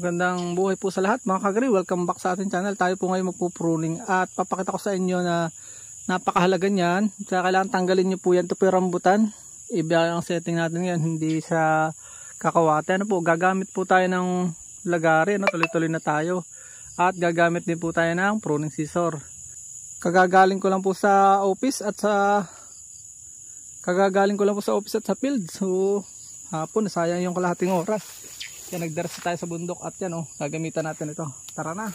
Magandang buhay po sa lahat mga kagri. Welcome back sa ating channel. Tayo po ngayon magpupruning at papakita ko sa inyo na napakahalaga niyan. Kaya kailangan tanggalin nyo po yan. Ito po yung rambutan. Iba ang setting natin yan, hindi sa kakawate. Ano po, gagamit po tayo ng lagari. Tuloy-tuloy na tayo. At gagamit din po tayo ng pruning scissor. Kagagaling ko lang po sa office at sa field. So hapon, nasayang yung kalahating oras. Kaya nagdaras tayo sa bundok at yan gagamitan natin ito. Tara na.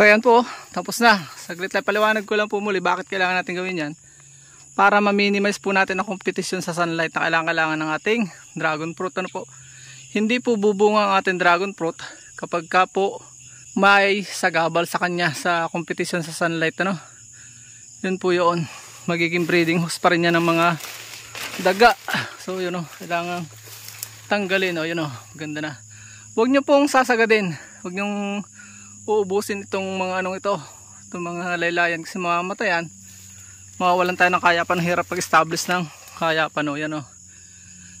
So ayan po, tapos na. Saglit lang, paliwanag ko lang po muli bakit kailangan natin gawin yan. Para ma-minimize po natin ang competition sa sunlight na kailangan ng ating dragon fruit. Ano po? Hindi po bubunga ang ating dragon fruit kapag ka po may sagabal sa kanya sa competition sa sunlight. Ano? Yun po yun. Magiging breeding host pa rin yan ng mga daga. So yun kailangan tanggalin. Yun ganda na. Huwag nyo pong sasagadin. Huwag nyong uubusin itong mga itong mga laylayan kasi mamamatayan, mawawalan tayo ng kayapan, hirap pag-establish ng kayapan. Yan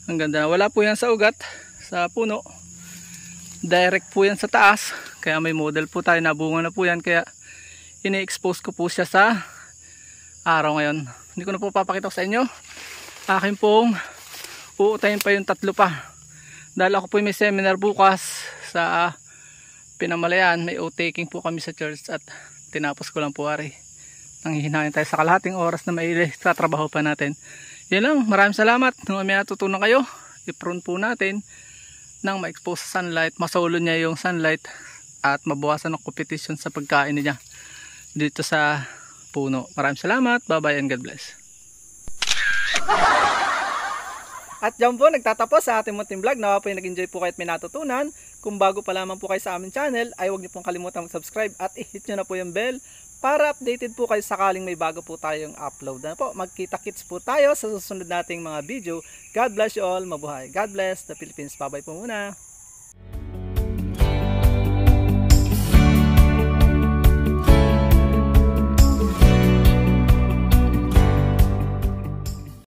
ang ganda na. Wala po yan sa ugat sa puno, direct po yan sa taas, kaya may model po tayo, nabunga na po yan, kaya ini-expose ko po siya sa araw ngayon. Hindi ko na po papakita sa inyo, akin pong uutayin pa yung tatlo pa dahil ako po may seminar bukas sa Pinamalayan. May o-taking po kami sa church at tinapos ko lang po nanghihinahin tayo sa kalahating oras na maili sa trabaho pa natin. Yan lang, maraming salamat. Nung may natutunan kayo, i-prune po natin nang ma-expose sa sunlight, masolo niya yung sunlight at mabawasan ng competition sa pagkain niya dito sa puno. Maraming salamat, bye bye and God bless. At dyan po nagtatapos sa ating munting vlog. Nawa po yung nag-enjoy po kayo at may natutunan. Kung bago pa lamang po kayo sa aming channel, ay huwag niyo pong kalimutan mag-subscribe at i-hit nyo na po yung bell para updated po kayo sakaling may bago po tayong upload. Na po, magkita-kits po tayo sa susunod nating mga video. God bless you all, mabuhay. God bless the Philippines. Bye-bye po muna.